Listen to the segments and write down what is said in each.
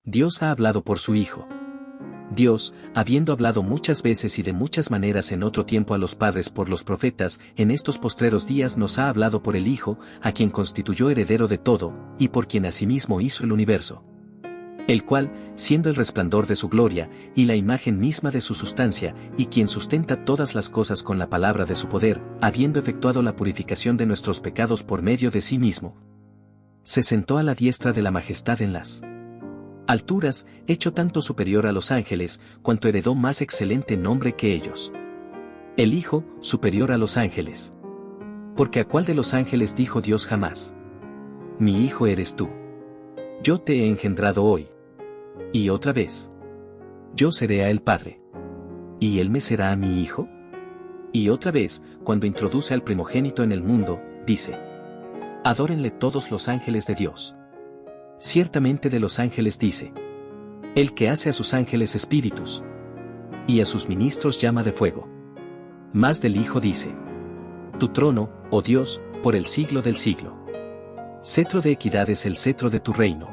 Dios ha hablado por su Hijo. Dios, habiendo hablado muchas veces y de muchas maneras en otro tiempo a los padres por los profetas, en estos postreros días nos ha hablado por el Hijo, a quien constituyó heredero de todo, y por quien asimismo hizo el universo. El cual, siendo el resplandor de su gloria, y la imagen misma de su sustancia, y quien sustenta todas las cosas con la palabra de su poder, habiendo efectuado la purificación de nuestros pecados por medio de sí mismo, se sentó a la diestra de la majestad en las alturas, hecho tanto superior a los ángeles, cuanto heredó más excelente nombre que ellos. El Hijo, superior a los ángeles. Porque a cuál de los ángeles dijo Dios jamás: Mi Hijo eres tú. Yo te he engendrado hoy. Y otra vez: Yo seré a él Padre. ¿Y él me será a mi Hijo? Y otra vez, cuando introduce al primogénito en el mundo, dice: Adórenle todos los ángeles de Dios. Ciertamente de los ángeles dice: El que hace a sus ángeles espíritus, y a sus ministros llama de fuego. Mas del Hijo dice: Tu trono, oh Dios, por el siglo del siglo. Cetro de equidad es el cetro de tu reino.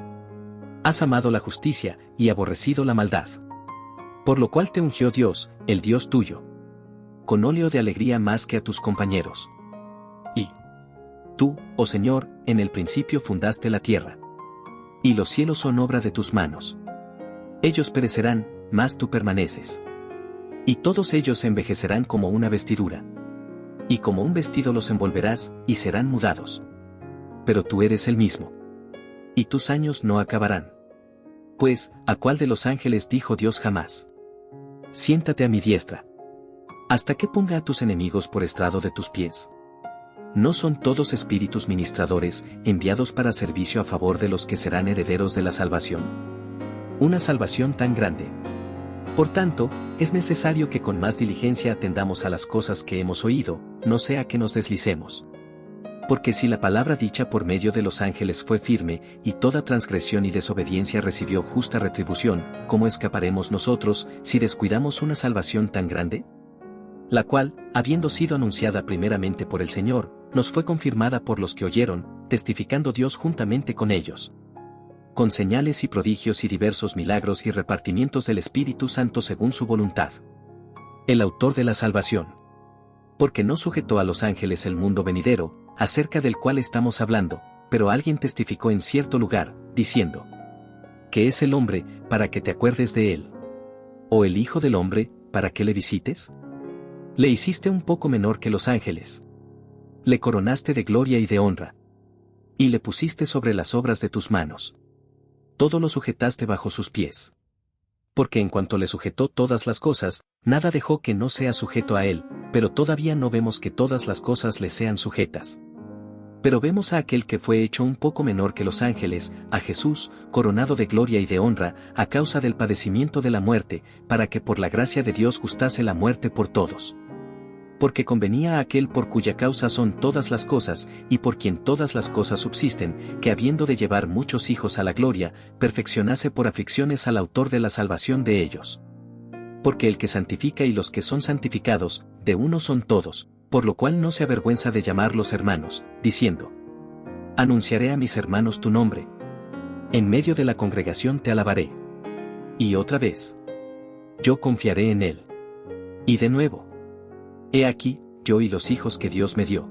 Has amado la justicia, y aborrecido la maldad. Por lo cual te ungió Dios, el Dios tuyo, con óleo de alegría más que a tus compañeros. Y tú, oh Señor, en el principio fundaste la tierra. Y los cielos son obra de tus manos. Ellos perecerán, mas tú permaneces. Y todos ellos envejecerán como una vestidura. Y como un vestido los envolverás, y serán mudados. Pero tú eres el mismo. Y tus años no acabarán. Pues, ¿a cuál de los ángeles dijo Dios jamás: Siéntate a mi diestra, hasta que ponga a tus enemigos por estrado de tus pies? ¿No son todos espíritus ministradores, enviados para servicio a favor de los que serán herederos de la salvación? Una salvación tan grande. Por tanto, es necesario que con más diligencia atendamos a las cosas que hemos oído, no sea que nos deslicemos. Porque si la palabra dicha por medio de los ángeles fue firme, y toda transgresión y desobediencia recibió justa retribución, ¿cómo escaparemos nosotros, si descuidamos una salvación tan grande? La cual, habiendo sido anunciada primeramente por el Señor, nos fue confirmada por los que oyeron, testificando Dios juntamente con ellos, con señales y prodigios y diversos milagros y repartimientos del Espíritu Santo según su voluntad. El autor de la salvación. Porque no sujetó a los ángeles el mundo venidero, acerca del cual estamos hablando, pero alguien testificó en cierto lugar, diciendo: ¿Qué es el hombre, para que te acuerdes de él? ¿O el Hijo del hombre, para que le visites? Le hiciste un poco menor que los ángeles. Le coronaste de gloria y de honra. Y le pusiste sobre las obras de tus manos. Todo lo sujetaste bajo sus pies. Porque en cuanto le sujetó todas las cosas, nada dejó que no sea sujeto a él, pero todavía no vemos que todas las cosas le sean sujetas. Pero vemos a aquel que fue hecho un poco menor que los ángeles, a Jesús, coronado de gloria y de honra, a causa del padecimiento de la muerte, para que por la gracia de Dios gustase la muerte por todos. Porque convenía a aquel por cuya causa son todas las cosas, y por quien todas las cosas subsisten, que habiendo de llevar muchos hijos a la gloria, perfeccionase por aflicciones al autor de la salvación de ellos. Porque el que santifica y los que son santificados, de uno son todos, por lo cual no se avergüenza de llamarlos hermanos, diciendo: Anunciaré a mis hermanos tu nombre. En medio de la congregación te alabaré. Y otra vez: Yo confiaré en él. Y de nuevo: He aquí, yo y los hijos que Dios me dio.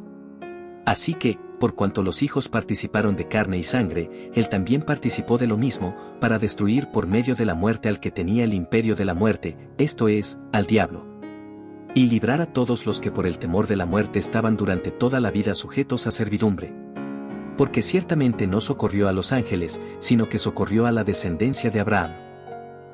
Así que, por cuanto los hijos participaron de carne y sangre, él también participó de lo mismo, para destruir por medio de la muerte al que tenía el imperio de la muerte, esto es, al diablo. Y librar a todos los que por el temor de la muerte estaban durante toda la vida sujetos a servidumbre. Porque ciertamente no socorrió a los ángeles, sino que socorrió a la descendencia de Abraham.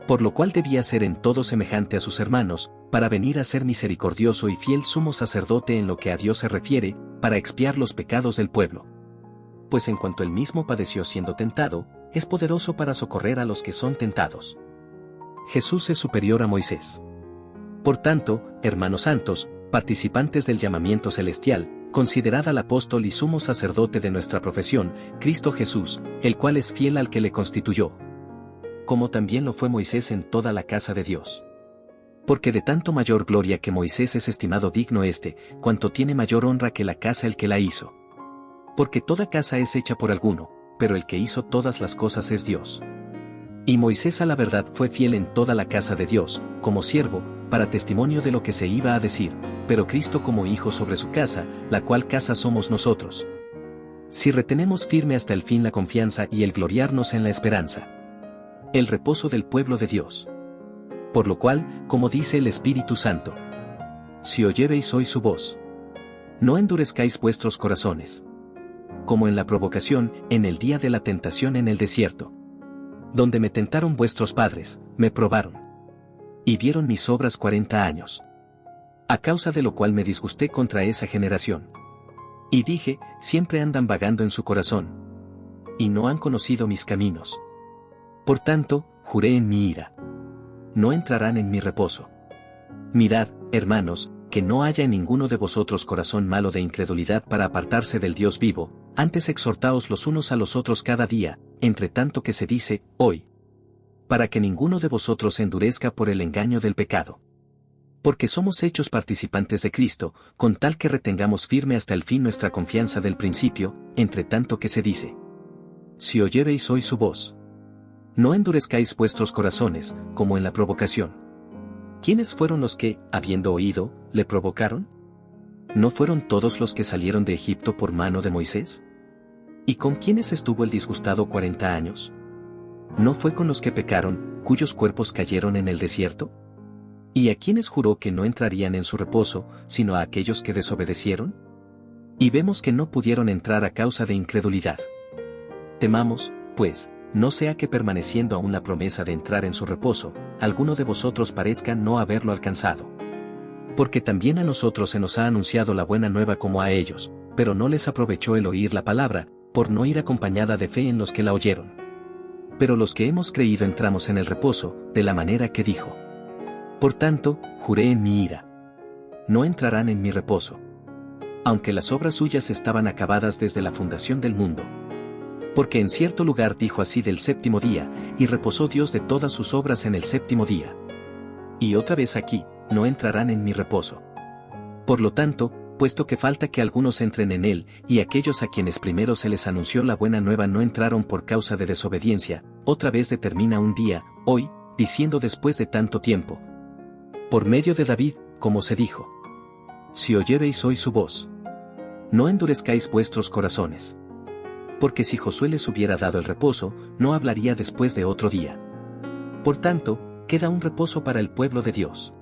Por lo cual debía ser en todo semejante a sus hermanos, para venir a ser misericordioso y fiel sumo sacerdote en lo que a Dios se refiere, para expiar los pecados del pueblo. Pues en cuanto él mismo padeció siendo tentado, es poderoso para socorrer a los que son tentados. Jesús es superior a Moisés. Por tanto, hermanos santos, participantes del llamamiento celestial, considerad al apóstol y sumo sacerdote de nuestra profesión, Cristo Jesús, el cual es fiel al que le constituyó, como también lo fue Moisés en toda la casa de Dios. Porque de tanto mayor gloria que Moisés es estimado digno cuanto tiene mayor honra que la casa el que la hizo. Porque toda casa es hecha por alguno, pero el que hizo todas las cosas es Dios. Y Moisés a la verdad fue fiel en toda la casa de Dios, como siervo, para testimonio de lo que se iba a decir, pero Cristo como hijo sobre su casa, la cual casa somos nosotros. Si retenemos firme hasta el fin la confianza y el gloriarnos en la esperanza. El reposo del pueblo de Dios. Por lo cual, como dice el Espíritu Santo, si oyereis hoy su voz, no endurezcáis vuestros corazones. Como en la provocación, en el día de la tentación en el desierto. Donde me tentaron vuestros padres, me probaron. Y vieron mis obras 40 años. A causa de lo cual me disgusté contra esa generación. Y dije, siempre andan vagando en su corazón. Y no han conocido mis caminos. Por tanto, juré en mi ira. No entrarán en mi reposo. Mirad, hermanos, que no haya en ninguno de vosotros corazón malo de incredulidad para apartarse del Dios vivo, antes exhortaos los unos a los otros cada día, entre tanto que se dice, hoy. Para que ninguno de vosotros se endurezca por el engaño del pecado. Porque somos hechos participantes de Cristo, con tal que retengamos firme hasta el fin nuestra confianza del principio, entre tanto que se dice. Si oyereis hoy su voz. No endurezcáis vuestros corazones, como en la provocación. ¿Quiénes fueron los que, habiendo oído, le provocaron? ¿No fueron todos los que salieron de Egipto por mano de Moisés? ¿Y con quiénes estuvo el disgustado 40 años? ¿No fue con los que pecaron, cuyos cuerpos cayeron en el desierto? ¿Y a quiénes juró que no entrarían en su reposo, sino a aquellos que desobedecieron? Y vemos que no pudieron entrar a causa de incredulidad. Temamos, pues, no sea que permaneciendo aún la promesa de entrar en su reposo, alguno de vosotros parezca no haberlo alcanzado. Porque también a nosotros se nos ha anunciado la buena nueva como a ellos, pero no les aprovechó el oír la palabra, por no ir acompañada de fe en los que la oyeron. Pero los que hemos creído entramos en el reposo, de la manera que dijo. Por tanto, juré en mi ira. No entrarán en mi reposo. Aunque las obras suyas estaban acabadas desde la fundación del mundo. Porque en cierto lugar dijo así del séptimo día, y reposó Dios de todas sus obras en el séptimo día. Y otra vez aquí, no entrarán en mi reposo. Por lo tanto, puesto que falta que algunos entren en él, y aquellos a quienes primero se les anunció la buena nueva no entraron por causa de desobediencia, otra vez determina un día, hoy, diciendo después de tanto tiempo. Por medio de David, como se dijo. Si oyereis hoy su voz. No endurezcáis vuestros corazones. Porque si Josué les hubiera dado el reposo, no hablaría después de otro día. Por tanto, queda un reposo para el pueblo de Dios.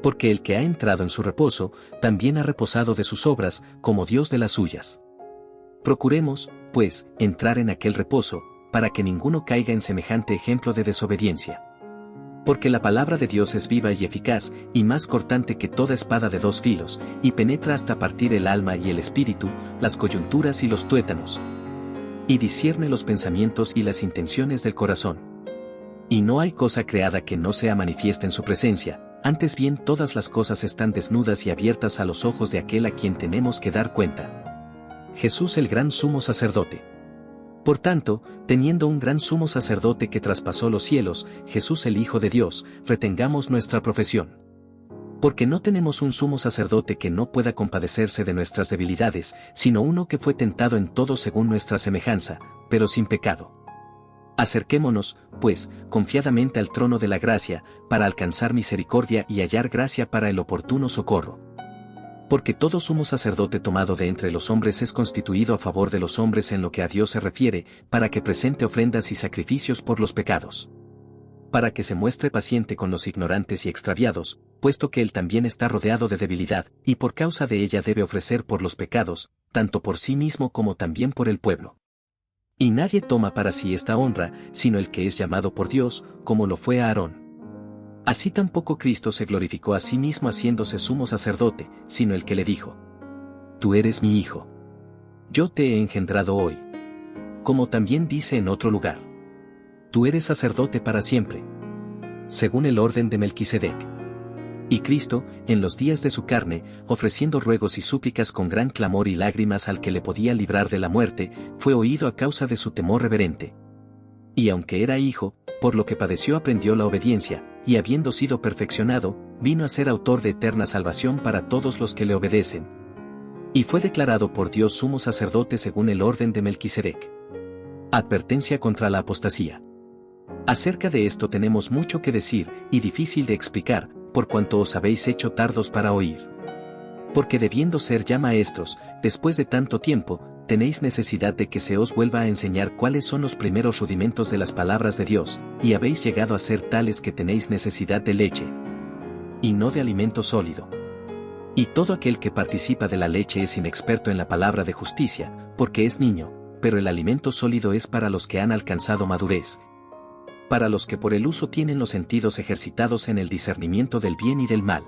Porque el que ha entrado en su reposo, también ha reposado de sus obras, como Dios de las suyas. Procuremos, pues, entrar en aquel reposo, para que ninguno caiga en semejante ejemplo de desobediencia. Porque la palabra de Dios es viva y eficaz, y más cortante que toda espada de 2 filos, y penetra hasta partir el alma y el espíritu, las coyunturas y los tuétanos. Y discierne los pensamientos y las intenciones del corazón. Y no hay cosa creada que no sea manifiesta en su presencia, antes bien todas las cosas están desnudas y abiertas a los ojos de aquel a quien tenemos que dar cuenta. Jesús el gran sumo sacerdote. Por tanto, teniendo un gran sumo sacerdote que traspasó los cielos, Jesús el Hijo de Dios, retengamos nuestra profesión. Porque no tenemos un sumo sacerdote que no pueda compadecerse de nuestras debilidades, sino uno que fue tentado en todo según nuestra semejanza, pero sin pecado. Acerquémonos, pues, confiadamente al trono de la gracia, para alcanzar misericordia y hallar gracia para el oportuno socorro. Porque todo sumo sacerdote tomado de entre los hombres es constituido a favor de los hombres en lo que a Dios se refiere, para que presente ofrendas y sacrificios por los pecados. Para que se muestre paciente con los ignorantes y extraviados, puesto que él también está rodeado de debilidad, y por causa de ella debe ofrecer por los pecados, tanto por sí mismo como también por el pueblo. Y nadie toma para sí esta honra, sino el que es llamado por Dios, como lo fue Aarón. Así tampoco Cristo se glorificó a sí mismo haciéndose sumo sacerdote, sino el que le dijo: Tú eres mi Hijo. Yo te he engendrado hoy. Como también dice en otro lugar: Tú eres sacerdote para siempre. Según el orden de Melquisedec. Y Cristo, en los días de su carne, ofreciendo ruegos y súplicas con gran clamor y lágrimas al que le podía librar de la muerte, fue oído a causa de su temor reverente. Y aunque era hijo, por lo que padeció aprendió la obediencia, y habiendo sido perfeccionado, vino a ser autor de eterna salvación para todos los que le obedecen. Y fue declarado por Dios sumo sacerdote según el orden de Melquisedec. Advertencia contra la apostasía. Acerca de esto tenemos mucho que decir, y difícil de explicar, por cuanto os habéis hecho tardos para oír. Porque debiendo ser ya maestros, después de tanto tiempo, tenéis necesidad de que se os vuelva a enseñar cuáles son los primeros rudimentos de las palabras de Dios, y habéis llegado a ser tales que tenéis necesidad de leche, y no de alimento sólido. Y todo aquel que participa de la leche es inexperto en la palabra de justicia, porque es niño, pero el alimento sólido es para los que han alcanzado madurez, para los que por el uso tienen los sentidos ejercitados en el discernimiento del bien y del mal.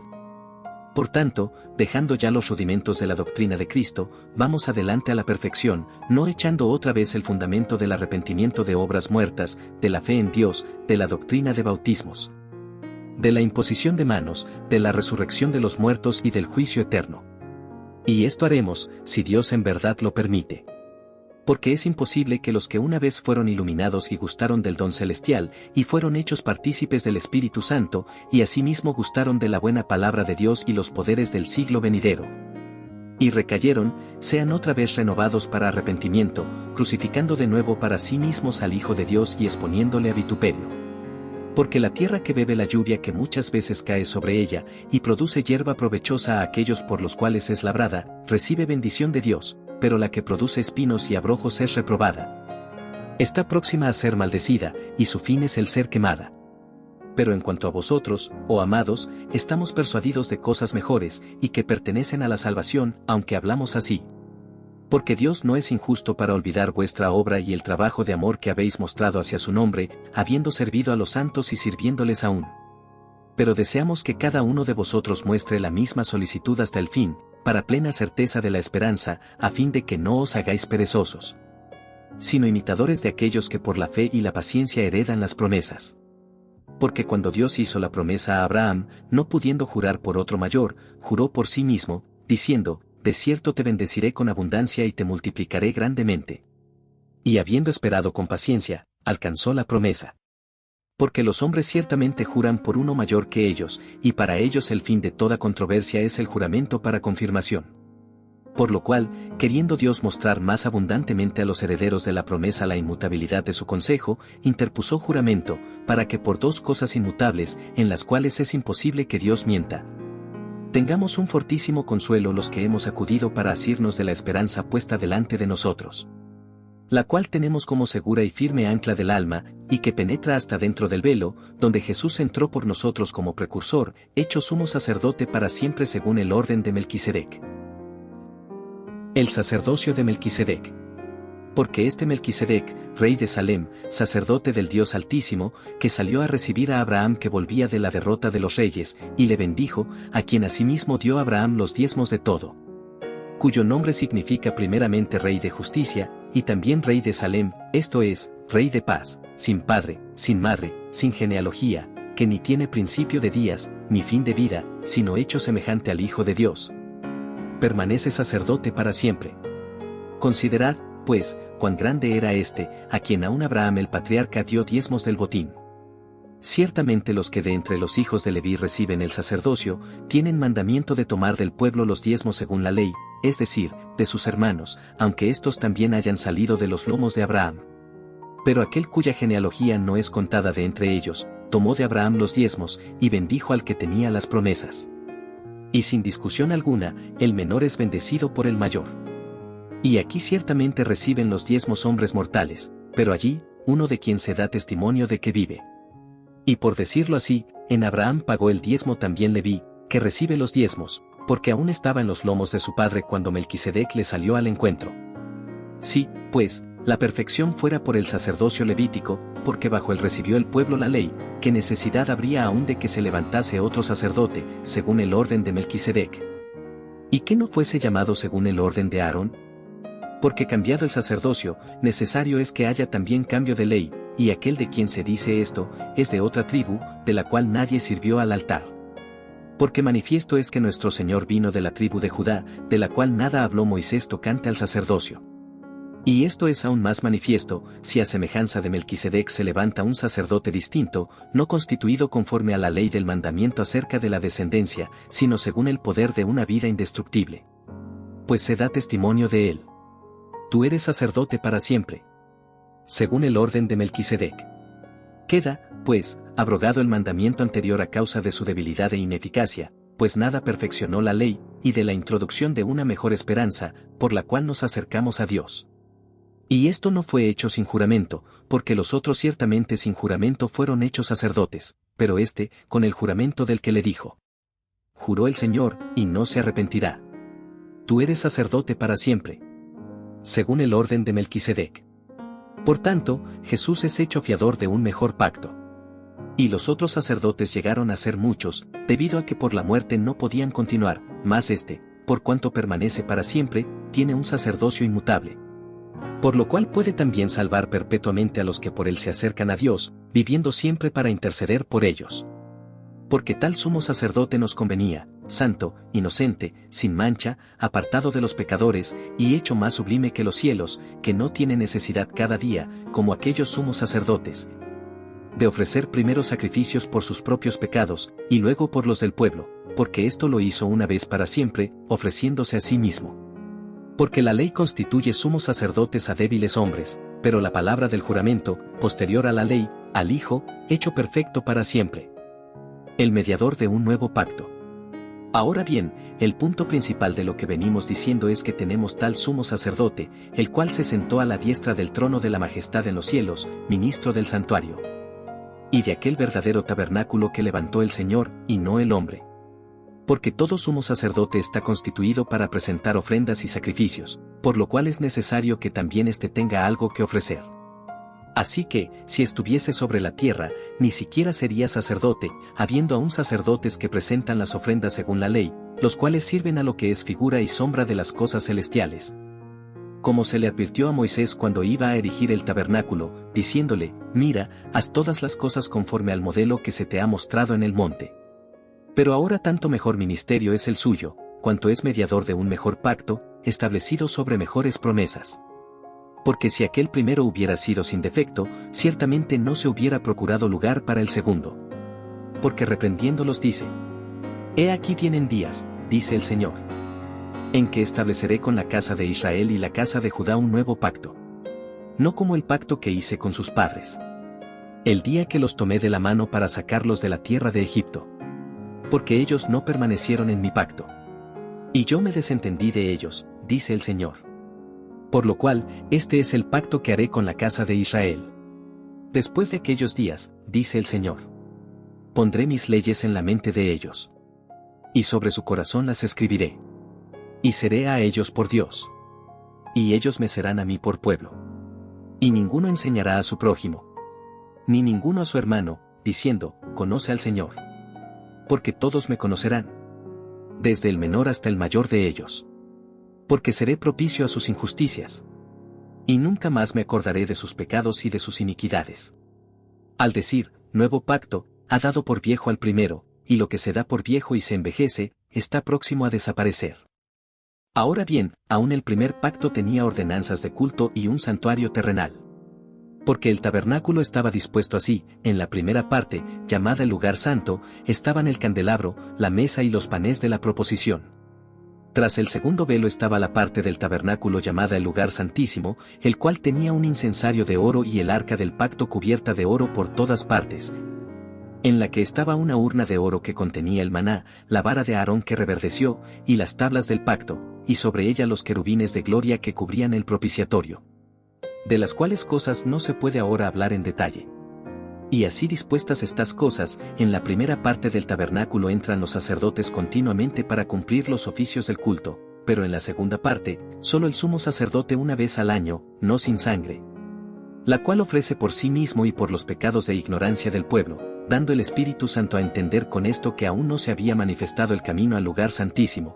Por tanto, dejando ya los rudimentos de la doctrina de Cristo, vamos adelante a la perfección, no echando otra vez el fundamento del arrepentimiento de obras muertas, de la fe en Dios, de la doctrina de bautismos, de la imposición de manos, de la resurrección de los muertos y del juicio eterno. Y esto haremos, si Dios en verdad lo permite. Porque es imposible que los que una vez fueron iluminados y gustaron del don celestial, y fueron hechos partícipes del Espíritu Santo, y asimismo gustaron de la buena palabra de Dios y los poderes del siglo venidero, y recayeron, sean otra vez renovados para arrepentimiento, crucificando de nuevo para sí mismos al Hijo de Dios y exponiéndole a vituperio. Porque la tierra que bebe la lluvia que muchas veces cae sobre ella, y produce hierba provechosa a aquellos por los cuales es labrada, recibe bendición de Dios, pero la que produce espinos y abrojos es reprobada. Está próxima a ser maldecida, y su fin es el ser quemada. Pero en cuanto a vosotros, oh amados, estamos persuadidos de cosas mejores, y que pertenecen a la salvación, aunque hablamos así. Porque Dios no es injusto para olvidar vuestra obra y el trabajo de amor que habéis mostrado hacia su nombre, habiendo servido a los santos y sirviéndoles aún. Pero deseamos que cada uno de vosotros muestre la misma solicitud hasta el fin, para plena certeza de la esperanza, a fin de que no os hagáis perezosos, sino imitadores de aquellos que por la fe y la paciencia heredan las promesas. Porque cuando Dios hizo la promesa a Abraham, no pudiendo jurar por otro mayor, juró por sí mismo, diciendo, de cierto te bendeciré con abundancia y te multiplicaré grandemente. Y habiendo esperado con paciencia, alcanzó la promesa. Porque los hombres ciertamente juran por uno mayor que ellos, y para ellos el fin de toda controversia es el juramento para confirmación. Por lo cual, queriendo Dios mostrar más abundantemente a los herederos de la promesa la inmutabilidad de su consejo, interpuso juramento, para que por dos cosas inmutables, en las cuales es imposible que Dios mienta, tengamos un fortísimo consuelo los que hemos acudido para asirnos de la esperanza puesta delante de nosotros, la cual tenemos como segura y firme ancla del alma, y que penetra hasta dentro del velo, donde Jesús entró por nosotros como precursor, hecho sumo sacerdote para siempre según el orden de Melquisedec. El sacerdocio de Melquisedec. Porque este Melquisedec, rey de Salem, sacerdote del Dios Altísimo, que salió a recibir a Abraham que volvía de la derrota de los reyes, y le bendijo, a quien asimismo dio Abraham los diezmos de todo, cuyo nombre significa primeramente Rey de Justicia, y también Rey de Salem, esto es, Rey de Paz, sin padre, sin madre, sin genealogía, que ni tiene principio de días, ni fin de vida, sino hecho semejante al Hijo de Dios. Permanece sacerdote para siempre. Considerad, pues, cuán grande era este, a quien aún Abraham el patriarca dio diezmos del botín. Ciertamente los que de entre los hijos de Leví reciben el sacerdocio, tienen mandamiento de tomar del pueblo los diezmos según la ley, es decir, de sus hermanos, aunque éstos también hayan salido de los lomos de Abraham. Pero aquel cuya genealogía no es contada de entre ellos, tomó de Abraham los diezmos, y bendijo al que tenía las promesas. Y sin discusión alguna, el menor es bendecido por el mayor. Y aquí ciertamente reciben los diezmos hombres mortales, pero allí, uno de quien se da testimonio de que vive. Y por decirlo así, en Abraham pagó el diezmo también Leví, que recibe los diezmos, porque aún estaba en los lomos de su padre cuando Melquisedec le salió al encuentro. Sí, pues, la perfección fuera por el sacerdocio levítico, porque bajo él recibió el pueblo la ley, ¿qué necesidad habría aún de que se levantase otro sacerdote, según el orden de Melquisedec? ¿Y que no fuese llamado según el orden de Aarón? Porque cambiado el sacerdocio, necesario es que haya también cambio de ley, y aquel de quien se dice esto, es de otra tribu, de la cual nadie sirvió al altar. Porque manifiesto es que nuestro Señor vino de la tribu de Judá, de la cual nada habló Moisés tocante al sacerdocio. Y esto es aún más manifiesto, si a semejanza de Melquisedec se levanta un sacerdote distinto, no constituido conforme a la ley del mandamiento acerca de la descendencia, sino según el poder de una vida indestructible. Pues se da testimonio de él. Tú eres sacerdote para siempre, según el orden de Melquisedec. Queda, pues, abrogado el mandamiento anterior a causa de su debilidad e ineficacia, pues nada perfeccionó la ley, y de la introducción de una mejor esperanza, por la cual nos acercamos a Dios. Y esto no fue hecho sin juramento, porque los otros ciertamente sin juramento fueron hechos sacerdotes, pero este, con el juramento del que le dijo. Juró el Señor, y no se arrepentirá. Tú eres sacerdote para siempre, según el orden de Melquisedec. Por tanto, Jesús es hecho fiador de un mejor pacto. Y los otros sacerdotes llegaron a ser muchos, debido a que por la muerte no podían continuar, mas este, por cuanto permanece para siempre, tiene un sacerdocio inmutable. Por lo cual puede también salvar perpetuamente a los que por él se acercan a Dios, viviendo siempre para interceder por ellos. Porque tal sumo sacerdote nos convenía, santo, inocente, sin mancha, apartado de los pecadores, y hecho más sublime que los cielos, que no tiene necesidad cada día, como aquellos sumos sacerdotes, de ofrecer primero sacrificios por sus propios pecados, y luego por los del pueblo, porque esto lo hizo una vez para siempre, ofreciéndose a sí mismo. Porque la ley constituye sumos sacerdotes a débiles hombres, pero la palabra del juramento, posterior a la ley, al Hijo, hecho perfecto para siempre. El mediador de un nuevo pacto. Ahora bien, el punto principal de lo que venimos diciendo es que tenemos tal sumo sacerdote, el cual se sentó a la diestra del trono de la majestad en los cielos, ministro del santuario. Y de aquel verdadero tabernáculo que levantó el Señor, y no el hombre. Porque todo sumo sacerdote está constituido para presentar ofrendas y sacrificios, por lo cual es necesario que también éste tenga algo que ofrecer. Así que, si estuviese sobre la tierra, ni siquiera sería sacerdote, habiendo aún sacerdotes que presentan las ofrendas según la ley, los cuales sirven a lo que es figura y sombra de las cosas celestiales. Como se le advirtió a Moisés cuando iba a erigir el tabernáculo, diciéndole, mira, haz todas las cosas conforme al modelo que se te ha mostrado en el monte. Pero ahora tanto mejor ministerio es el suyo, cuanto es mediador de un mejor pacto, establecido sobre mejores promesas. Porque si aquel primero hubiera sido sin defecto, ciertamente no se hubiera procurado lugar para el segundo. Porque reprendiéndolos dice, he aquí vienen días, dice el Señor, en que estableceré con la casa de Israel y la casa de Judá un nuevo pacto. No como el pacto que hice con sus padres, el día que los tomé de la mano para sacarlos de la tierra de Egipto. Porque ellos no permanecieron en mi pacto. Y yo me desentendí de ellos, dice el Señor. Por lo cual, este es el pacto que haré con la casa de Israel. Después de aquellos días, dice el Señor, pondré mis leyes en la mente de ellos. Y sobre su corazón las escribiré. Y seré a ellos por Dios. Y ellos me serán a mí por pueblo. Y ninguno enseñará a su prójimo, ni ninguno a su hermano, diciendo, conoce al Señor. Porque todos me conocerán, desde el menor hasta el mayor de ellos. Porque seré propicio a sus injusticias. Y nunca más me acordaré de sus pecados y de sus iniquidades. Al decir, nuevo pacto, ha dado por viejo al primero, y lo que se da por viejo y se envejece, está próximo a desaparecer. Ahora bien, aún el primer pacto tenía ordenanzas de culto y un santuario terrenal. Porque el tabernáculo estaba dispuesto así, en la primera parte, llamada el lugar santo, estaban el candelabro, la mesa y los panes de la proposición. Tras el segundo velo estaba la parte del tabernáculo llamada el lugar santísimo, el cual tenía un incensario de oro y el arca del pacto cubierta de oro por todas partes, en la que estaba una urna de oro que contenía el maná, la vara de Aarón que reverdeció, y las tablas del pacto, y sobre ella los querubines de gloria que cubrían el propiciatorio. De las cuales cosas no se puede ahora hablar en detalle. Y así dispuestas estas cosas, en la primera parte del tabernáculo entran los sacerdotes continuamente para cumplir los oficios del culto, pero en la segunda parte, solo el sumo sacerdote una vez al año, no sin sangre, la cual ofrece por sí mismo y por los pecados de ignorancia del pueblo, dando el Espíritu Santo a entender con esto que aún no se había manifestado el camino al lugar santísimo,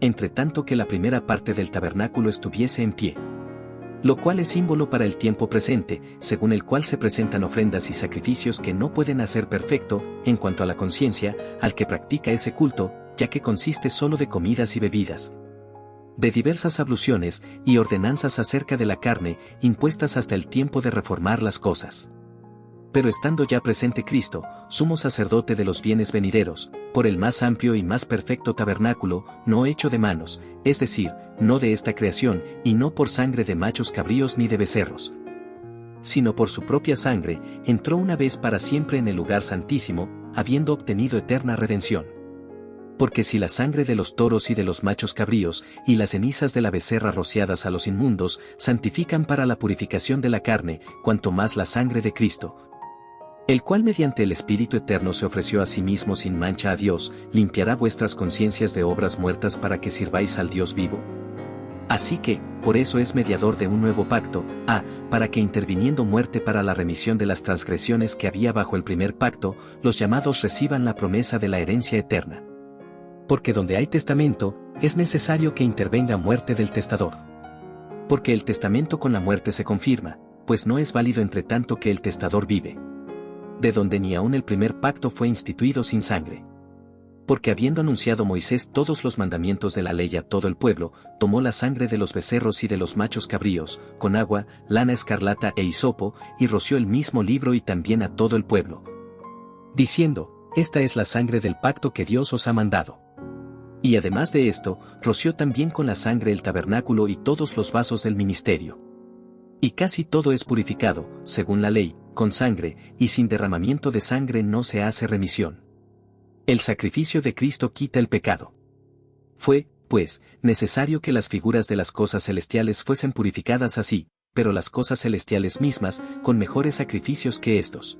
entre tanto que la primera parte del tabernáculo estuviese en pie. Lo cual es símbolo para el tiempo presente, según el cual se presentan ofrendas y sacrificios que no pueden hacer perfecto, en cuanto a la conciencia, al que practica ese culto, ya que consiste solo de comidas y bebidas, de diversas abluciones y ordenanzas acerca de la carne, impuestas hasta el tiempo de reformar las cosas. Pero estando ya presente Cristo, sumo sacerdote de los bienes venideros, por el más amplio y más perfecto tabernáculo, no hecho de manos, es decir, no de esta creación, y no por sangre de machos cabríos ni de becerros, sino por su propia sangre, entró una vez para siempre en el lugar santísimo, habiendo obtenido eterna redención. Porque si la sangre de los toros y de los machos cabríos, y las cenizas de la becerra rociadas a los inmundos, santifican para la purificación de la carne, cuanto más la sangre de Cristo, el cual mediante el Espíritu Eterno se ofreció a sí mismo sin mancha a Dios, limpiará vuestras conciencias de obras muertas para que sirváis al Dios vivo. Así que, por eso es mediador de un nuevo pacto, para que interviniendo muerte para la remisión de las transgresiones que había bajo el primer pacto, los llamados reciban la promesa de la herencia eterna. Porque donde hay testamento, es necesario que intervenga muerte del testador. Porque el testamento con la muerte se confirma, pues no es válido entre tanto que el testador vive. De donde ni aun el primer pacto fue instituido sin sangre. Porque habiendo anunciado Moisés todos los mandamientos de la ley a todo el pueblo, tomó la sangre de los becerros y de los machos cabríos, con agua, lana escarlata e hisopo, y roció el mismo libro y también a todo el pueblo, diciendo: esta es la sangre del pacto que Dios os ha mandado. Y además de esto, roció también con la sangre el tabernáculo y todos los vasos del ministerio. Y casi todo es purificado, según la ley, con sangre, y sin derramamiento de sangre no se hace remisión. El sacrificio de Cristo quita el pecado. Fue, pues, necesario que las figuras de las cosas celestiales fuesen purificadas así, pero las cosas celestiales mismas, con mejores sacrificios que estos.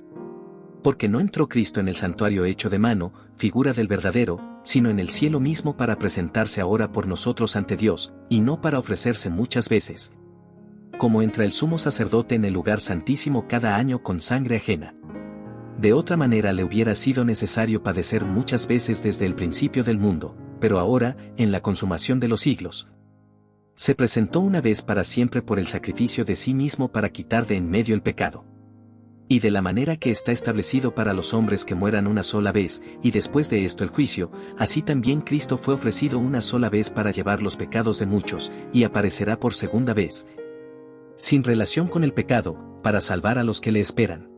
Porque no entró Cristo en el santuario hecho de mano, figura del verdadero, sino en el cielo mismo para presentarse ahora por nosotros ante Dios, y no para ofrecerse muchas veces, como entra el sumo sacerdote en el lugar santísimo cada año con sangre ajena. De otra manera le hubiera sido necesario padecer muchas veces desde el principio del mundo, pero ahora, en la consumación de los siglos, se presentó una vez para siempre por el sacrificio de sí mismo para quitar de en medio el pecado. Y de la manera que está establecido para los hombres que mueran una sola vez, y después de esto el juicio, así también Cristo fue ofrecido una sola vez para llevar los pecados de muchos, y aparecerá por segunda vez, sin relación con el pecado, para salvar a los que le esperan.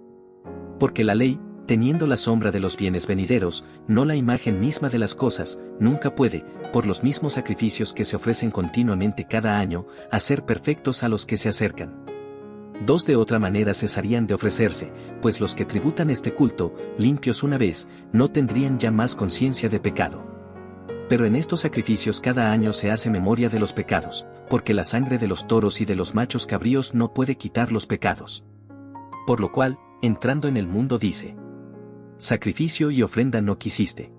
Porque la ley, teniendo la sombra de los bienes venideros, no la imagen misma de las cosas, nunca puede, por los mismos sacrificios que se ofrecen continuamente cada año, hacer perfectos a los que se acercan. Dos de otra manera cesarían de ofrecerse, pues los que tributan este culto, limpios una vez, no tendrían ya más conciencia de pecado. Pero en estos sacrificios cada año se hace memoria de los pecados, porque la sangre de los toros y de los machos cabríos no puede quitar los pecados. Por lo cual, entrando en el mundo dice: sacrificio y ofrenda no quisiste,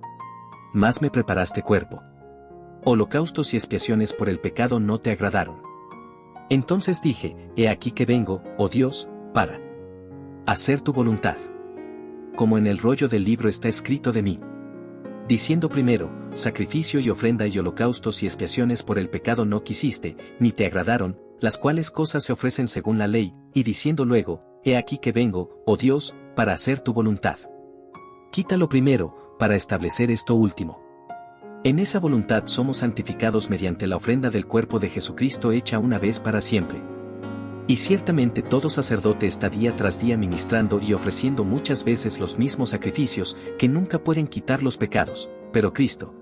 mas me preparaste cuerpo. Holocaustos y expiaciones por el pecado no te agradaron. Entonces dije: he aquí que vengo, oh Dios, para hacer tu voluntad. Como en el rollo del libro está escrito de mí. Diciendo primero: sacrificio y ofrenda y holocaustos y expiaciones por el pecado no quisiste, ni te agradaron, las cuales cosas se ofrecen según la ley, y diciendo luego: he aquí que vengo, oh Dios, para hacer tu voluntad. Quítalo primero, para establecer esto último. En esa voluntad somos santificados mediante la ofrenda del cuerpo de Jesucristo hecha una vez para siempre. Y ciertamente todo sacerdote está día tras día ministrando y ofreciendo muchas veces los mismos sacrificios que nunca pueden quitar los pecados, pero Cristo,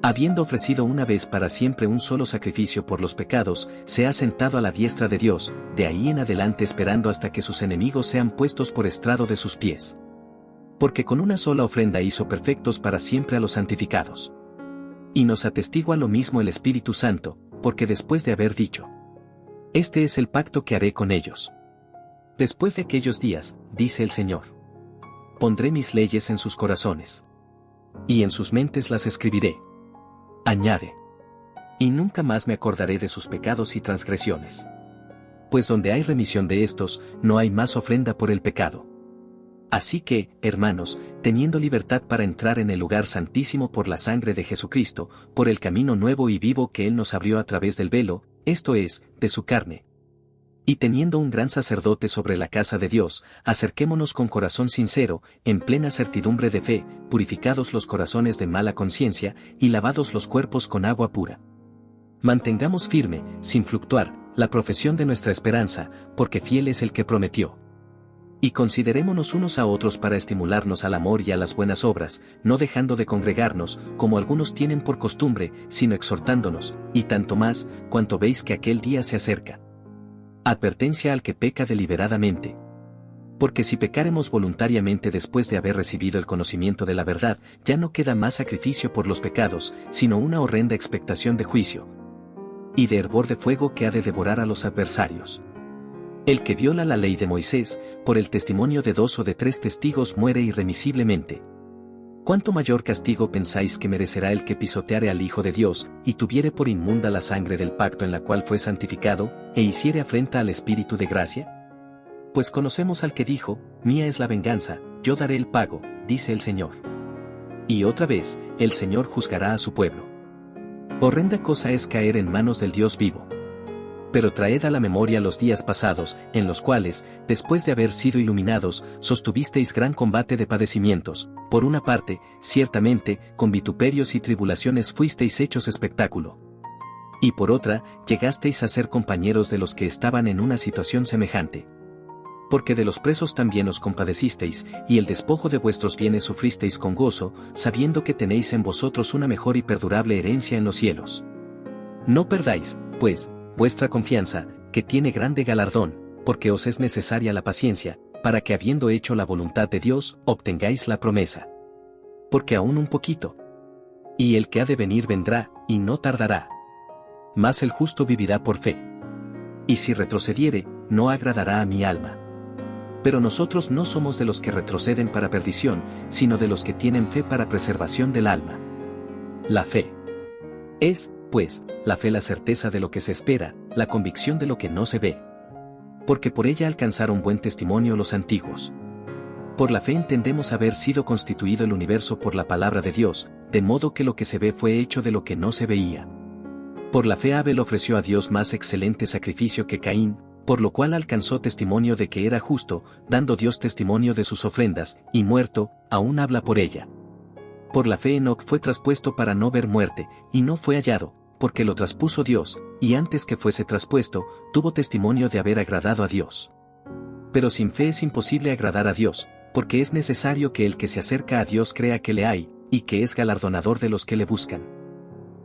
habiendo ofrecido una vez para siempre un solo sacrificio por los pecados, se ha sentado a la diestra de Dios, de ahí en adelante esperando hasta que sus enemigos sean puestos por estrado de sus pies. Porque con una sola ofrenda hizo perfectos para siempre a los santificados. Y nos atestigua lo mismo el Espíritu Santo, porque después de haber dicho: este es el pacto que haré con ellos. Después de aquellos días, dice el Señor, pondré mis leyes en sus corazones, y en sus mentes las escribiré. Añade: y nunca más me acordaré de sus pecados y transgresiones. Pues donde hay remisión de estos, no hay más ofrenda por el pecado. Así que, hermanos, teniendo libertad para entrar en el lugar santísimo por la sangre de Jesucristo, por el camino nuevo y vivo que Él nos abrió a través del velo, esto es, de su carne. Y teniendo un gran sacerdote sobre la casa de Dios, acerquémonos con corazón sincero, en plena certidumbre de fe, purificados los corazones de mala conciencia, y lavados los cuerpos con agua pura. Mantengamos firme, sin fluctuar, la profesión de nuestra esperanza, porque fiel es el que prometió. Y considerémonos unos a otros para estimularnos al amor y a las buenas obras, no dejando de congregarnos, como algunos tienen por costumbre, sino exhortándonos, y tanto más, cuanto veis que aquel día se acerca. Advertencia al que peca deliberadamente. Porque si pecáremos voluntariamente después de haber recibido el conocimiento de la verdad, ya no queda más sacrificio por los pecados, sino una horrenda expectación de juicio y de hervor de fuego que ha de devorar a los adversarios. El que viola la ley de Moisés, por el testimonio de 2 o de 3 testigos muere irremisiblemente. ¿Cuánto mayor castigo pensáis que merecerá el que pisoteare al Hijo de Dios, y tuviere por inmunda la sangre del pacto en la cual fue santificado, e hiciere afrenta al Espíritu de gracia? Pues conocemos al que dijo, mía es la venganza, yo daré el pago, dice el Señor. Y otra vez, el Señor juzgará a su pueblo. Horrenda cosa es caer en manos del Dios vivo. Pero traed a la memoria los días pasados, en los cuales, después de haber sido iluminados, sostuvisteis gran combate de padecimientos, por una parte, ciertamente, con vituperios y tribulaciones fuisteis hechos espectáculo. Y por otra, llegasteis a ser compañeros de los que estaban en una situación semejante. Porque de los presos también os compadecisteis, y el despojo de vuestros bienes sufristeis con gozo, sabiendo que tenéis en vosotros una mejor y perdurable herencia en los cielos. No perdáis, pues, vuestra confianza, que tiene grande galardón, porque os es necesaria la paciencia, para que habiendo hecho la voluntad de Dios, obtengáis la promesa. Porque aún un poquito. Y el que ha de venir vendrá, y no tardará. Mas el justo vivirá por fe. Y si retrocediere, no agradará a mi alma. Pero nosotros no somos de los que retroceden para perdición, sino de los que tienen fe para preservación del alma. La fe es, pues, la fe la certeza de lo que se espera, la convicción de lo que no se ve. Porque por ella alcanzaron buen testimonio los antiguos. Por la fe entendemos haber sido constituido el universo por la palabra de Dios, de modo que lo que se ve fue hecho de lo que no se veía. Por la fe Abel ofreció a Dios más excelente sacrificio que Caín, por lo cual alcanzó testimonio de que era justo, dando Dios testimonio de sus ofrendas, y muerto, aún habla por ella. Por la fe Enoc fue traspuesto para no ver muerte, y no fue hallado, porque lo traspuso Dios, y antes que fuese traspuesto, tuvo testimonio de haber agradado a Dios. Pero sin fe es imposible agradar a Dios, porque es necesario que el que se acerca a Dios crea que le hay, y que es galardonador de los que le buscan.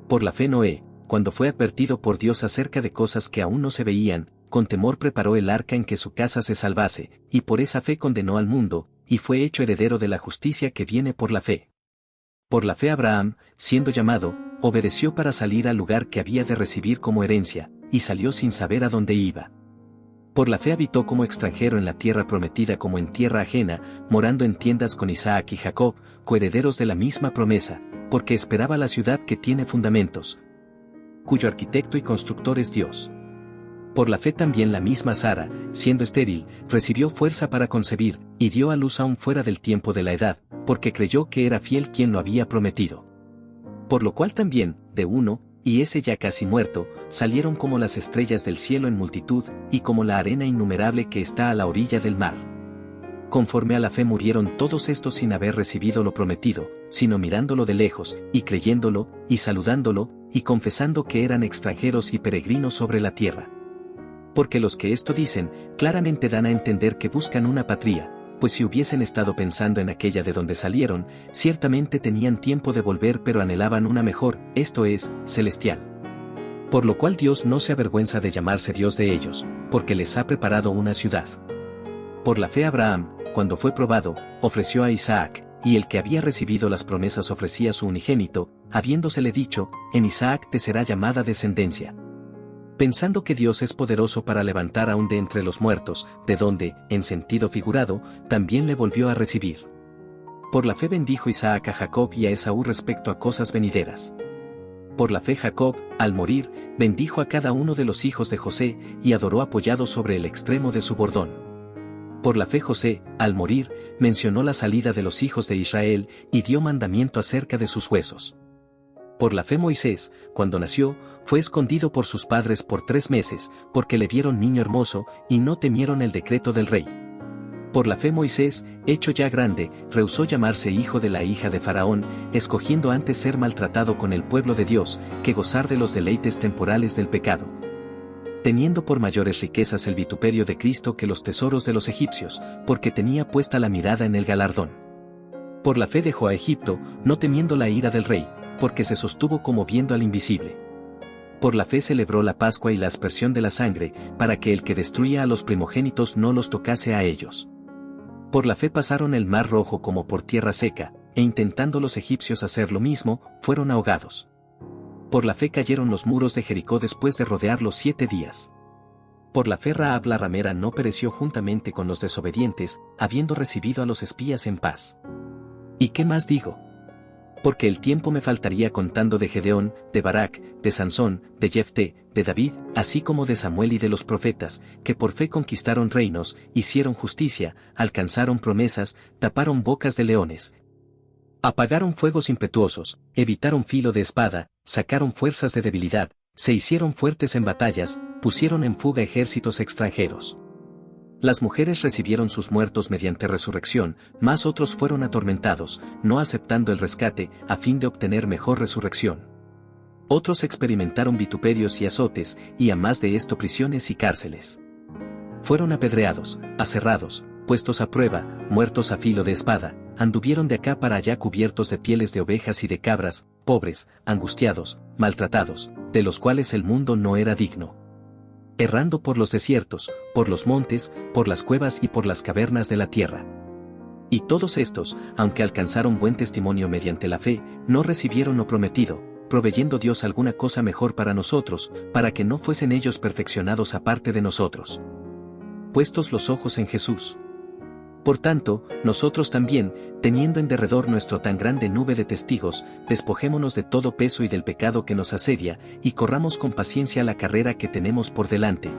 Por la fe Noé, cuando fue advertido por Dios acerca de cosas que aún no se veían, con temor preparó el arca en que su casa se salvase, y por esa fe condenó al mundo, y fue hecho heredero de la justicia que viene por la fe. Por la fe Abraham, siendo llamado, obedeció para salir al lugar que había de recibir como herencia, y salió sin saber a dónde iba. Por la fe habitó como extranjero en la tierra prometida como en tierra ajena, morando en tiendas con Isaac y Jacob, coherederos de la misma promesa, porque esperaba la ciudad que tiene fundamentos, cuyo arquitecto y constructor es Dios. Por la fe también la misma Sara, siendo estéril, recibió fuerza para concebir, y dio a luz aún fuera del tiempo de la edad, porque creyó que era fiel quien lo había prometido. Por lo cual también, de uno, y ese ya casi muerto, salieron como las estrellas del cielo en multitud, y como la arena innumerable que está a la orilla del mar. Conforme a la fe murieron todos estos sin haber recibido lo prometido, sino mirándolo de lejos, y creyéndolo, y saludándolo, y confesando que eran extranjeros y peregrinos sobre la tierra. Porque los que esto dicen, claramente dan a entender que buscan una patria, pues si hubiesen estado pensando en aquella de donde salieron, ciertamente tenían tiempo de volver pero anhelaban una mejor, esto es, celestial. Por lo cual Dios no se avergüenza de llamarse Dios de ellos, porque les ha preparado una ciudad. Por la fe Abraham, cuando fue probado, ofreció a Isaac, y el que había recibido las promesas ofrecía su unigénito, habiéndosele dicho, en Isaac te será llamada descendencia. Pensando que Dios es poderoso para levantar aún de entre los muertos, de donde, en sentido figurado, también le volvió a recibir. Por la fe bendijo Isaac a Jacob y a Esaú respecto a cosas venideras. Por la fe Jacob, al morir, bendijo a cada uno de los hijos de José, y adoró apoyado sobre el extremo de su bordón. Por la fe José, al morir, mencionó la salida de los hijos de Israel, y dio mandamiento acerca de sus huesos. Por la fe Moisés, cuando nació, fue escondido por sus padres por 3 meses, porque le vieron niño hermoso, y no temieron el decreto del rey. Por la fe Moisés, hecho ya grande, rehusó llamarse hijo de la hija de Faraón, escogiendo antes ser maltratado con el pueblo de Dios, que gozar de los deleites temporales del pecado. Teniendo por mayores riquezas el vituperio de Cristo que los tesoros de los egipcios, porque tenía puesta la mirada en el galardón. Por la fe dejó a Egipto, no temiendo la ira del rey, porque se sostuvo como viendo al invisible. Por la fe celebró la Pascua y la aspersión de la sangre, para que el que destruía a los primogénitos no los tocase a ellos. Por la fe pasaron el mar Rojo como por tierra seca, e intentando los egipcios hacer lo mismo, fueron ahogados. Por la fe cayeron los muros de Jericó después de rodearlos 7 días. Por la fe Rahab la ramera no pereció juntamente con los desobedientes, habiendo recibido a los espías en paz. ¿Y qué más digo? Porque el tiempo me faltaría contando de Gedeón, de Barak, de Sansón, de Jefté, de David, así como de Samuel y de los profetas, que por fe conquistaron reinos, hicieron justicia, alcanzaron promesas, taparon bocas de leones, apagaron fuegos impetuosos, evitaron filo de espada, sacaron fuerzas de debilidad, se hicieron fuertes en batallas, pusieron en fuga ejércitos extranjeros. Las mujeres recibieron sus muertos mediante resurrección, mas otros fueron atormentados, no aceptando el rescate, a fin de obtener mejor resurrección. Otros experimentaron vituperios y azotes, y a más de esto prisiones y cárceles. Fueron apedreados, aserrados, puestos a prueba, muertos a filo de espada, anduvieron de acá para allá cubiertos de pieles de ovejas y de cabras, pobres, angustiados, maltratados, de los cuales el mundo no era digno. Errando por los desiertos, por los montes, por las cuevas y por las cavernas de la tierra. Y todos estos, aunque alcanzaron buen testimonio mediante la fe, no recibieron lo prometido, proveyendo Dios alguna cosa mejor para nosotros, para que no fuesen ellos perfeccionados aparte de nosotros. Puestos los ojos en Jesús. Por tanto, nosotros también, teniendo en derredor nuestro tan grande nube de testigos, despojémonos de todo peso y del pecado que nos asedia, y corramos con paciencia la carrera que tenemos por delante.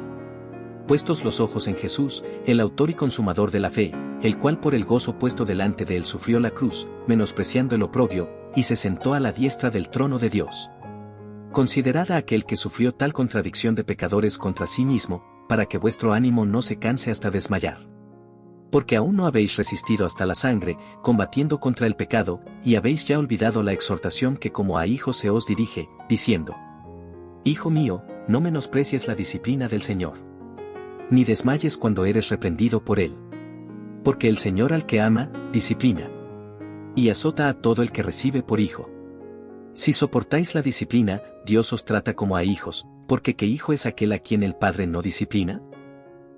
Puestos los ojos en Jesús, el autor y consumador de la fe, el cual por el gozo puesto delante de él sufrió la cruz, menospreciando el oprobio, y se sentó a la diestra del trono de Dios. Considerad a aquel que sufrió tal contradicción de pecadores contra sí mismo, para que vuestro ánimo no se canse hasta desmayar. Porque aún no habéis resistido hasta la sangre, combatiendo contra el pecado, y habéis ya olvidado la exhortación que como a hijos se os dirige, diciendo: Hijo mío, no menosprecies la disciplina del Señor. Ni desmayes cuando eres reprendido por él. Porque el Señor al que ama, disciplina. Y azota a todo el que recibe por hijo. Si soportáis la disciplina, Dios os trata como a hijos, porque ¿qué hijo es aquel a quien el Padre no disciplina?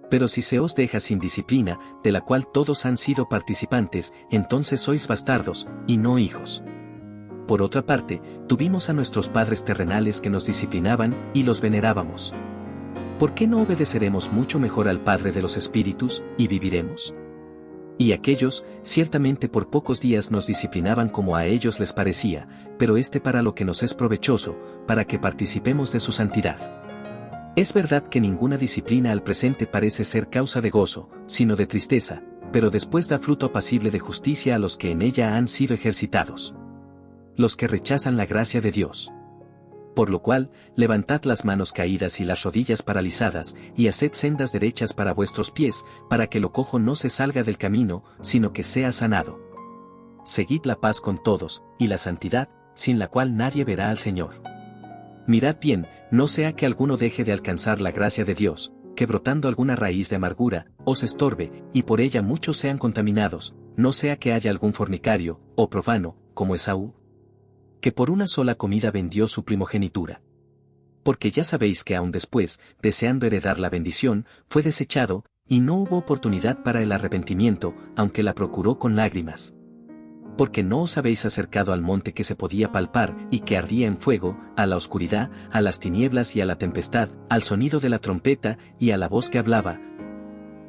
Pero si se os deja sin disciplina, de la cual todos han sido participantes, entonces sois bastardos, y no hijos. Por otra parte, tuvimos a nuestros padres terrenales que nos disciplinaban, y los venerábamos. ¿Por qué no obedeceremos mucho mejor al Padre de los Espíritus, y viviremos? Y aquellos, ciertamente por pocos días nos disciplinaban como a ellos les parecía, pero para lo que nos es provechoso, para que participemos de su santidad. Es verdad que ninguna disciplina al presente parece ser causa de gozo, sino de tristeza, pero después da fruto apacible de justicia a los que en ella han sido ejercitados. Los que rechazan la gracia de Dios. Por lo cual, levantad las manos caídas y las rodillas paralizadas, y haced sendas derechas para vuestros pies, para que lo cojo no se salga del camino, sino que sea sanado. Seguid la paz con todos, y la santidad, sin la cual nadie verá al Señor. Mirad bien, no sea que alguno deje de alcanzar la gracia de Dios, que brotando alguna raíz de amargura, os estorbe, y por ella muchos sean contaminados, no sea que haya algún fornicario, o profano, como Esaú, que por una sola comida vendió su primogenitura. Porque ya sabéis que aun después, deseando heredar la bendición, fue desechado, y no hubo oportunidad para el arrepentimiento, aunque la procuró con lágrimas. Porque no os habéis acercado al monte que se podía palpar y que ardía en fuego, a la oscuridad, a las tinieblas y a la tempestad, al sonido de la trompeta y a la voz que hablaba,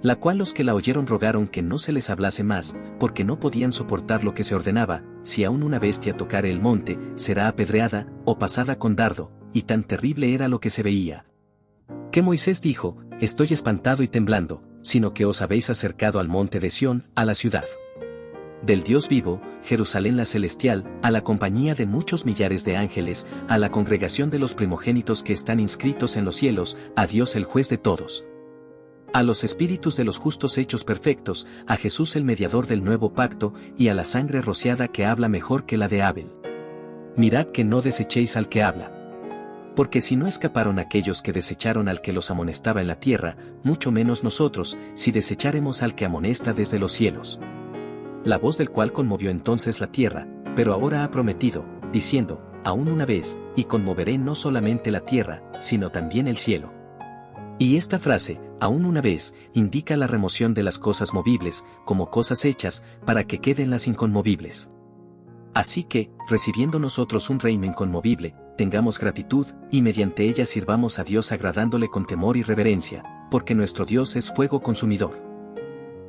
la cual los que la oyeron rogaron que no se les hablase más, porque no podían soportar lo que se ordenaba: si aún una bestia tocare el monte, será apedreada, o pasada con dardo, y tan terrible era lo que se veía. Que Moisés dijo: estoy espantado y temblando, sino que os habéis acercado al monte de Sión, a la ciudad del Dios vivo, Jerusalén la celestial, a la compañía de muchos millares de ángeles, a la congregación de los primogénitos que están inscritos en los cielos, a Dios el juez de todos. A los espíritus de los justos hechos perfectos, a Jesús el mediador del nuevo pacto, y a la sangre rociada que habla mejor que la de Abel. Mirad que no desechéis al que habla. Porque si no escaparon aquellos que desecharon al que los amonestaba en la tierra, mucho menos nosotros, si desecháremos al que amonesta desde los cielos. La voz del cual conmovió entonces la tierra, pero ahora ha prometido, diciendo: aún una vez, y conmoveré no solamente la tierra, sino también el cielo. Y esta frase, aún una vez, indica la remoción de las cosas movibles, como cosas hechas, para que queden las inconmovibles. Así que, recibiendo nosotros un reino inconmovible, tengamos gratitud, y mediante ella sirvamos a Dios agradándole con temor y reverencia, porque nuestro Dios es fuego consumidor.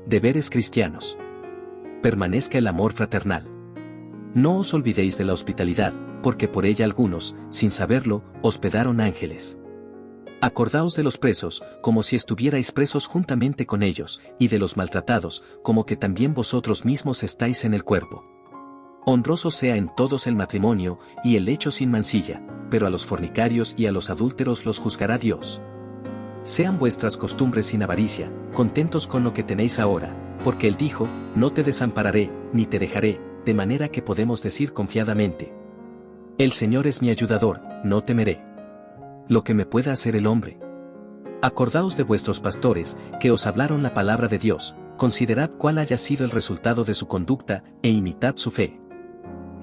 Deberes cristianos. Permanezca el amor fraternal. No os olvidéis de la hospitalidad, porque por ella algunos, sin saberlo, hospedaron ángeles. Acordaos de los presos, como si estuvierais presos juntamente con ellos, y de los maltratados, como que también vosotros mismos estáis en el cuerpo. Honroso sea en todos el matrimonio, y el lecho sin mancilla, pero a los fornicarios y a los adúlteros los juzgará Dios. Sean vuestras costumbres sin avaricia, contentos con lo que tenéis ahora, porque Él dijo, no te desampararé, ni te dejaré, de manera que podemos decir confiadamente: el Señor es mi ayudador, no temeré lo que me pueda hacer el hombre. Acordaos de vuestros pastores, que os hablaron la palabra de Dios, considerad cuál haya sido el resultado de su conducta, e imitad su fe.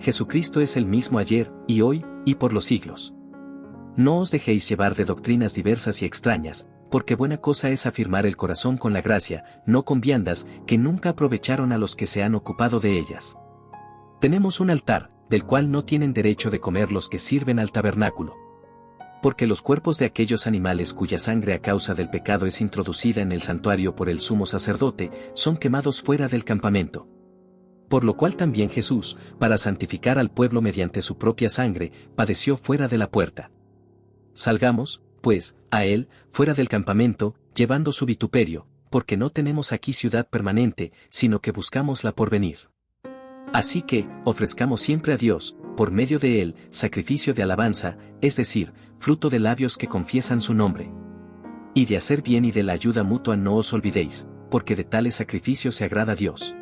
Jesucristo es el mismo ayer, y hoy, y por los siglos. No os dejéis llevar de doctrinas diversas y extrañas, porque buena cosa es afirmar el corazón con la gracia, no con viandas, que nunca aprovecharon a los que se han ocupado de ellas. Tenemos un altar, del cual no tienen derecho de comer los que sirven al tabernáculo. Porque los cuerpos de aquellos animales cuya sangre a causa del pecado es introducida en el santuario por el sumo sacerdote, son quemados fuera del campamento. Por lo cual también Jesús, para santificar al pueblo mediante su propia sangre, padeció fuera de la puerta. Salgamos, pues, a él, fuera del campamento, llevando su vituperio, porque no tenemos aquí ciudad permanente, sino que buscamos la porvenir. Así que, ofrezcamos siempre a Dios, por medio de él, sacrificio de alabanza, es decir, fruto de labios que confiesan su nombre. Y de hacer bien y de la ayuda mutua no os olvidéis, porque de tales sacrificios se agrada a Dios.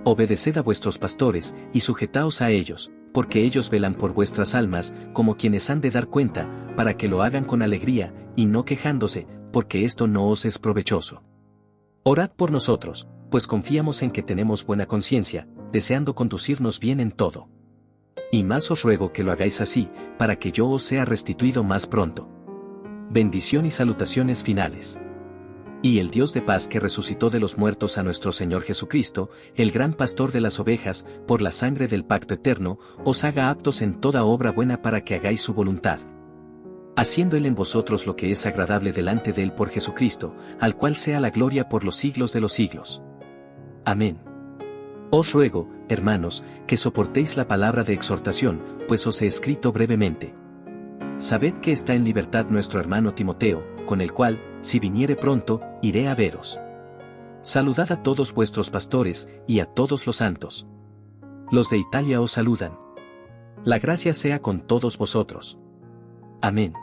Obedeced a vuestros pastores, y sujetaos a ellos, porque ellos velan por vuestras almas, como quienes han de dar cuenta, para que lo hagan con alegría, y no quejándose, porque esto no os es provechoso. Orad por nosotros, pues confiamos en que tenemos buena conciencia, deseando conducirnos bien en todo. Y más os ruego que lo hagáis así, para que yo os sea restituido más pronto. Bendición y salutaciones finales. Y el Dios de paz que resucitó de los muertos a nuestro Señor Jesucristo, el gran pastor de las ovejas, por la sangre del pacto eterno, os haga aptos en toda obra buena para que hagáis su voluntad. Haciendo Él en vosotros lo que es agradable delante de Él por Jesucristo, al cual sea la gloria por los siglos de los siglos. Amén. Os ruego, hermanos, que soportéis la palabra de exhortación, pues os he escrito brevemente. Sabed que está en libertad nuestro hermano Timoteo, con el cual, si viniere pronto, iré a veros. Saludad a todos vuestros pastores, y a todos los santos. Los de Italia os saludan. La gracia sea con todos vosotros. Amén.